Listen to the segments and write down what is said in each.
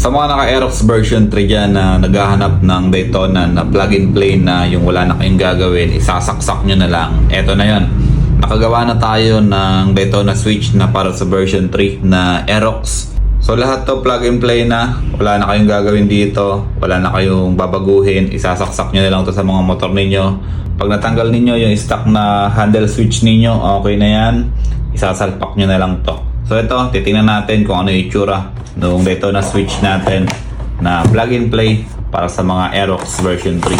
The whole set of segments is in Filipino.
Sa mga naka-Aerox version 3 dyan na naghahanap ng Daytona na plug-and play na yung wala na kayong gagawin, isasaksak nyo na lang. Eto na yon. Nakagawa na tayo ng Daytona switch na para sa version 3 na Aerox. So lahat to plug and play na, wala na kayong gagawin dito, wala na kayong babaguhin, isasaksak nyo na lang to sa mga motor ninyo. Pag natanggal ninyo yung stock na handle switch ninyo, okay na yan, isasalpak nyo na lang to. So ito, titingnan natin kung ano yung itsura nung Daytona switch natin na plug and play para sa mga Aerox version 3.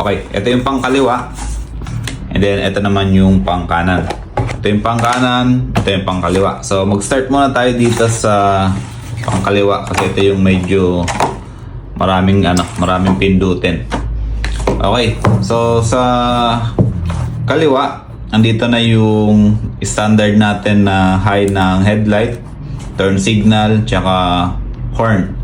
Okay, ito yung pang kaliwa, and then ito naman yung pang kanan. Ito yung pang kanan, ito yung pang kaliwa. So mag-start muna tayo dito sa pang kaliwa kasi ito yung medyo maraming pindutin. Okay, so sa kaliwa, andito na yung standard natin na high ng headlight, turn signal, tsaka horn.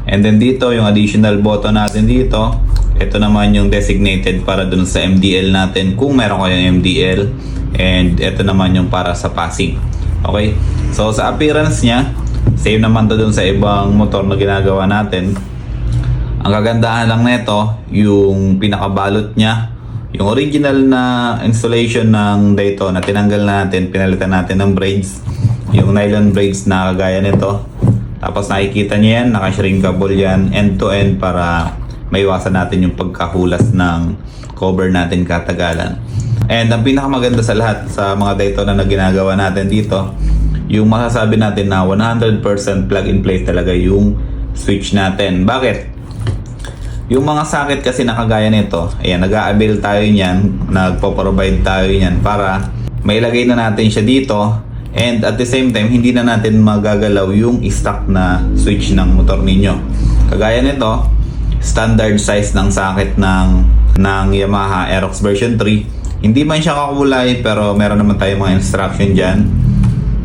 And then dito yung additional button natin dito. Ito naman yung designated para dun sa MDL natin kung meron kayong MDL. And ito naman yung para sa passing. Okay, so sa appearance nya, same naman to dun sa ibang motor na ginagawa natin. Ang kagandahan lang nito, yung pinakabalot nya, yung original na installation ng Daytona, tinanggal natin, pinalitan natin ng braids, yung nylon braids na kagaya nito. Tapos nakikita nyo yan, naka-shrinkable yan end to end para maiwasan natin yung pagkahulas ng cover natin katagalan. And ang pinakamaganda sa lahat sa mga Daytona na ginagawa natin dito, yung masasabi natin na 100% plug and play talaga yung switch natin. Bakit? Yung mga socket kasi nakagaya nito, ayan, nag-a-avail tayo niyan, nagpo-provide tayo niyan para mailagay na natin siya dito, and at the same time hindi na natin magagalaw yung stock na switch ng motor ninyo. Kagaya nito, standard size ng socket ng Yamaha Aerox version 3. Hindi man siya kakulay pero meron naman tayong mga instruction diyan.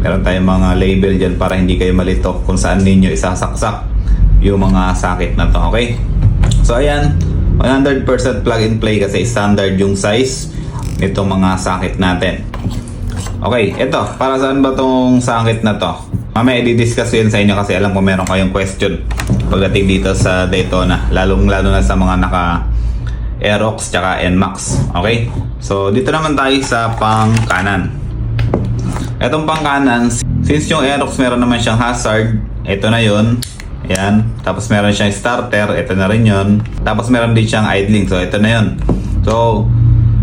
Meron tayong mga label diyan para hindi kayo malito kung saan ninyo isasaksak yung mga socket na to, okay? So ayan, 100% plug and play kasi standard yung size nitong mga socket natin. Okay, ito, para saan ba tong socket na to? Mamaya i-discuss yun sa inyo kasi alam ko meron kayong question pagdating dito sa Daytona, lalo na sa mga naka Aerox tsaka NMAX. Okay, so dito naman tayo sa pang kanan. Etong pang kanan, since yung Aerox meron naman siyang hazard, ito na yun. Ayan. Tapos meron siyang starter. Ito na rin yun. Tapos meron din siyang idling. So ito na yun. So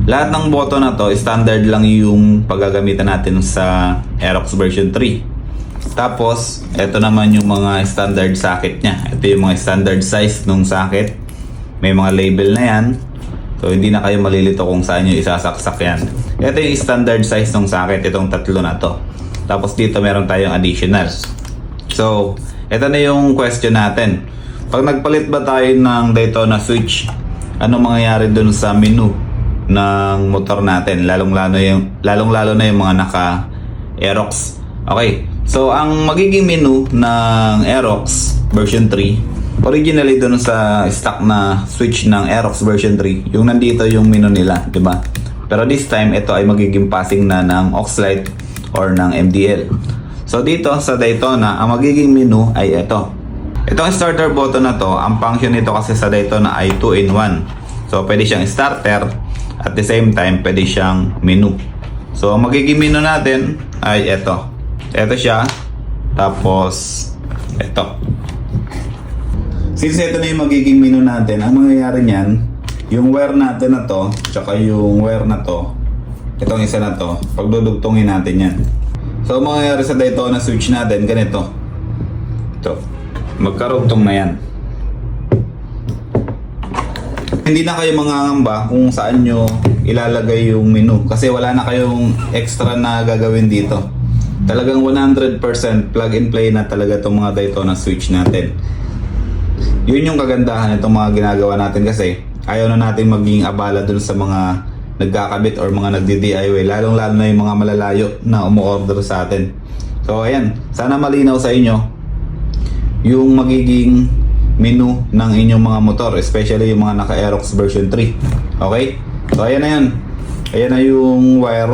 lahat ng button na to standard lang yung paggagamitan natin sa Aerox version 3. Tapos ito naman yung mga standard socket nya. Ito yung mga standard size ng socket. May mga label na yan. So hindi na kayo malilito kung saan nyo isasaksak yan. Ito yung standard size ng socket. Itong tatlo na to. Tapos dito meron tayong additional. So ito na yung question natin. Pag nagpalit ba tayo ng Daytona switch, ano mangyayari dun sa menu ng motor natin? Lalong-lalo na yung mga naka Aerox. Okay. So ang magiging menu ng Aerox version 3, originally dun sa stock na switch ng Aerox version 3, yung nandito yung menu nila, di ba? Pero this time ito ay magiging passing na ng Oxlite or ng MDL. So dito sa Daytona, ang magiging menu ay ito. Itong starter button na to, ang function nito kasi sa Daytona ay 2-in-1. So pwede siyang starter, at the same time pwede siyang menu. So ang magiging menu natin ay ito. Ito siya, tapos ito. Since ito na yung magiging menu natin, ang mangyayari niyan, yung wire natin na to, tsaka yung wire na to, itong isa na to, pagdudugtungin natin yan. So mangyayari sa Daytona switch natin, ganito. Ito, magkarugtong na yan. Hindi na kayo mangangamba kung saan nyo ilalagay yung menu kasi wala na kayong extra na gagawin dito. Talagang 100% plug and play na talaga itong mga Daytona switch natin. Yun yung kagandahan itong mga ginagawa natin kasi ayaw na natin maging abala dun sa mga nagkakabit or mga nagdi-DIY, lalong-lalo na yung mga malalayo na umu-order sa atin. So ayan, sana malinaw sa inyo yung magiging menu ng inyong mga motor, especially yung mga naka Aerox version 3. Okay? So ayan na yun. Ayan na yung wire.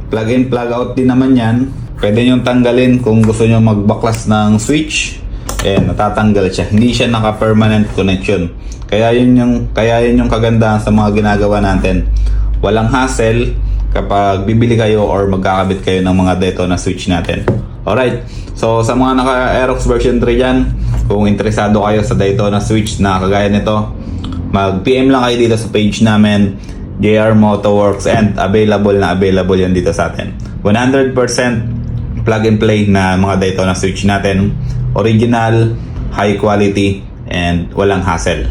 Plug in, plug out din naman yan. Pwede nyo tanggalin kung gusto nyo magbaklas ng switch. Ayan, natatanggal siya. Hindi siya naka-permanent connection. Kaya yun yung kagandahan sa mga ginagawa natin. Walang hassle kapag bibili kayo or magkakabit kayo ng mga Daytona switch natin. Alright, so sa mga naka-Aerox version 3 dyan, kung interesado kayo sa Daytona switch na kagaya nito, mag-PM lang kayo dito sa page namin, JR Motoworks, and available yan dito sa atin. 100% plug and play na mga Daytona switch natin. Original, high quality, and walang hassle.